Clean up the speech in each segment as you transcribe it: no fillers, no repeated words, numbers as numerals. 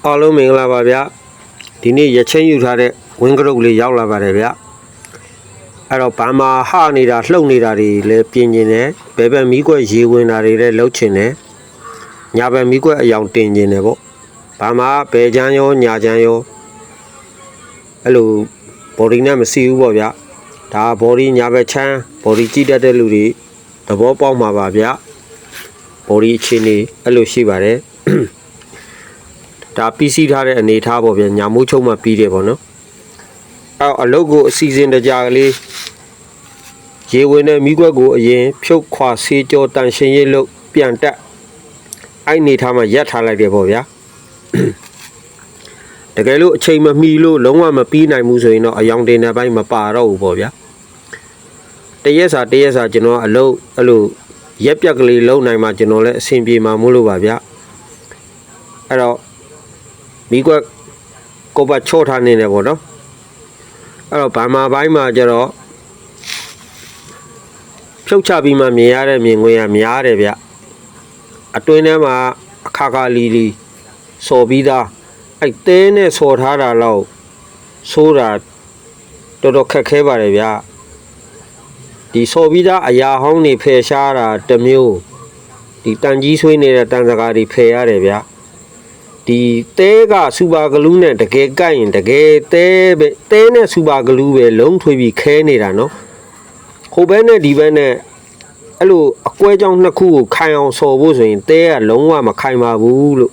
အားလုံးမင်္ဂလာပါဗျာဒီနေ့ရချင်းယူထားတဲ့ဝင်းကရုတ်လေးရောက်လာပါတယ်ဗျာအဲ့တော့ဘာမှဟနေတာလှုပ်နေတာတွေလည်းပြင်ကျင်တယ်ဘယ်ဘက်မီးခွက်ရေဝင်တာတွေလည်းလှုပ်ချင်တယ်ညာဘက်မီးခွက်အယောင်တင်ကျင်တယ်ပေါ့ဘာမှဘယ်ချမ်းရောညာချမ်းရောအဲ့လို body နဲ့မစီဘူးပေါ့ဗျာဒါ body ညာဘက်ချမ်း body ကြည့်တတ်တဲ့လူတွေသဘောပေါက်မှာပါဗျာ body အခြေအနေအဲ့လိုရှိပါတယ်ဒါပြီးစီးထားတဲ့အနေထားပေါ့ဗျာညာမိုးချုံမှပြီးတယ်ပေါ့နော်အဲ့အလုပ်ကိုအစီအစဉ်တကြကလေးရေဝင်တဲ့မိကွက်ကိုအရင်ဖြုတ်ခွာဆေးကြောတန်ရှင်းရေးလုပ်ပြန်တက်အဲ့အနေထားမှာရက်ထားလိုက်တယ်ပေါ့ဗျာတကယ်လို့အချိန်မမီလို့လုံးဝမပြီးနိုင်ဘူးဆိုရင်တော့အယောင်တင်တဲ့ဘက်မပါတော့ဘူးပေါ့ဗျာတရက်စာကျွန်တော်အလုပ်အဲ့လိုရက်ပြက်ကလေးလုံနိုင်မှကျွန်တော်လည်းအဆင်ပြေမှာမို့လို့ပါဗျာအဲ့တော့မိကွက်ကိုပါချော့ထားနေတယ်ပေါ့နော်အဲ့တော့ဘာမှဘိုင်းမှာကျတော့ဖြုတ်ချပြီးမှမြင်ရတဲ့မြင်ကွင်းကများတယ်ဗျအတွင်းထဲမှာအခါခါလီစော်ပြီးသားအဲ့တဲနဲ့စော်ထားတာတော့ဆိုးတာတော်တော်ခက်ခဲပါတယ်ဗျဒီစော်ပြီးသားအရာဟောင်းတွေဖယ်ရှားတာတစ်မျိုးဒီတန်ကြီးဆွေးနေတဲ့တန်စကားတွေဖယ်ရတယ်ဗျဒီတဲကစူပါဂလူးနဲ့တကယ်ကိုက်ရင်တကယ်တဲနဲ့စူပါဂလူးပဲလုံးထွေးပြီးခဲနေတာနော်ဟိုဘက်နဲ့ဒီဘက်နဲ့အဲ့လိုအကွဲကြောင်းနှစ်ခုကိုခိုင်အောင်ဆော်ဖို့ဆိုရင်တဲကလုံးဝမခိုင်ပါဘူးလို့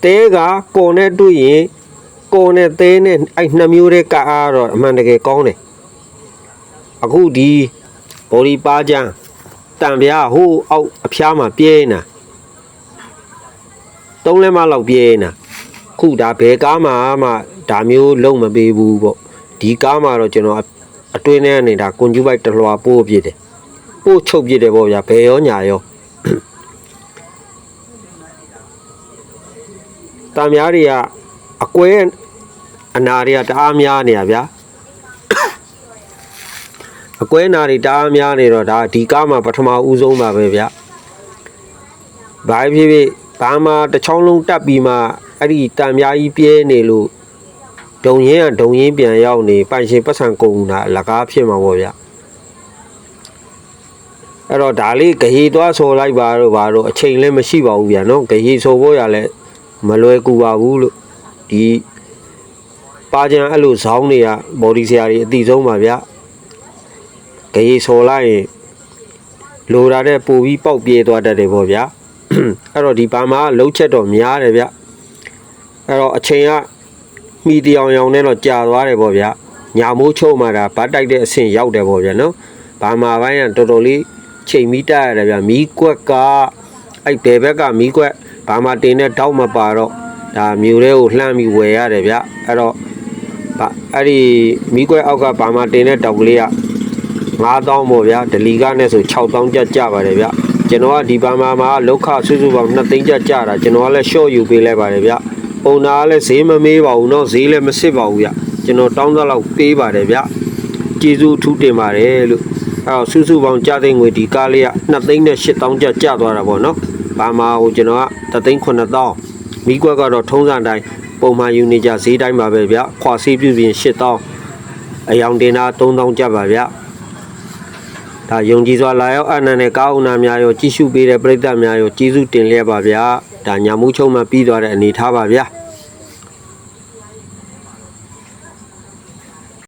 တဲကကော်နဲ့တွေ့ရင်ကော်နဲ့တဲနဲ့အဲ့နှစ်မျိုးတည်းကအားတော့အမှန်တကယ်ကောင်းတယ်အခုဒီဘော်ဒီပါကြံတံပြားဟိုးအောက်အဖျားမှာပြဲနေတာသုံးလဲမလောက်ပြဲနေတာခုဒါဘယ်ကားမှာမှဒါမျိုးလုံးမပေးဘူးပေါ့ဒီကားမှာတော့ကျွန်တော်အတွင်းထဲနေတာကွန်ကျူပိုက်တလွာပိုးပြစ်တယ်ပိုးချုပ်ပြစ်တယ်ပေါ့ဗျာဘယ်ရောညာရောတံများတွေကအကွဲအနာတွေကတအားများနေရဗျာအကွဲနာတွေတအားများနေတော့ဒါဒီကားမှာပထမဦးဆုံးပါပဲဗျာဘာဖြစ်ဘာမှတစ်ချောင်းလုံးတက်ပြီးမှအဲ့ဒီတံများကြီးပြဲနေလို့ဒုံရင်းပြန်ရောက်နေပိုင်ရှင်ပတ်စံကုန်တာအလကားဖြစ်မှာပေါ့ဗျအဲ့တော့ဒါလေးဂရေသွားဆော်လိုက်ပါတော့ဘာလို့အချိန်လည်းမရှိပါဘူးဗျာနော်ဂရေဆော်ဖို့ရလဲမလွယ်ကူပါဘူးလို့ဒီပါကြံအဲ့လိုဇောင်းတွေကဘော်ဒီဆရာတွေအတိဆုံးပါဗျာဂရေဆော်လိုက်ရင်လိုတာတဲ့ပို့ပြီးပေါက်ပြေးသွားတတ်တယ်ပေါ့ဗျာအဲ့တော့ဒီဘာမှလှုပ်ချက်တော့များတယ်ဗျအဲ့တော့အချိန်ကမိတရားရောင်နဲ့တော့ကြာသွားတယ်ပေါ့ဗျညာမိုးချုံမှတာဗတ်တိုက်တဲ့အဆင့်ရောက်တယ်ပေါ့ဗျနော်ဘာမှဘိုင်းကတော်တော်လေးချိန်မီတက်ရတယ်ဗျမီးကွက်ကအဲ့ဘယ်ဘက်ကမီးကွက်ဘာမှတင်တဲ့တောက်မပါတော့ဒါမျိုးတွေကိုလှမ်းပြီးဝယ်ရတယ်ဗျအဲ့တော့အဲ့ဒီမီးကွက်အောက်ကဘာမှတင်တဲ့တောက်ကလေးက9000ပေါ့ဗျာဒလီကနဲ့ဆို6000ကျပါတယ်ဗျကျွန်တော်ကဒီဘာမှာလောက်ခစုစုပေါင်း2သိန်းကျတာကျွန်တော်ကလည်း short ယူပေးလိုက်ပါတယ်ဗျပုံနာကလည်းဈေးမမေးပါဘူးเนาะဈေးလည်းမစစ်ပါဘူးဗျကျွန်တော်တောင်းသလောက်ပေးပါတယ်ဗျကျေးဇူးထူးတင်ပါတယ်လို့အဲ့တော့စုစုပေါင်းကျသိန်းငွေဒီကားလေးက2သိန်းနဲ့8000ကျသွားတာပေါ့เนาะဘာမှာဟိုကျွန်တော်က3သိန်း9000မိကွက်ကတော့ထုံးစံတိုင်းပုံမှန်ယူနေကြဈေးတိုင်းပါပဲဗျခွာဆေးပြုပြင်8000အယောင်တင်တာ3000ကျပါဗျဒါယုံကြည်စွာလာရောက်အနန္တနဲ့ကားဦးနာများရောကြည့်ရှုပေးတဲ့ပရိသတ်များရောကျေးဇူးတင်လျက်ပါဗျာဒါညာမှုချုံမှပြီးသွားတဲ့အနေထားပါဗျာ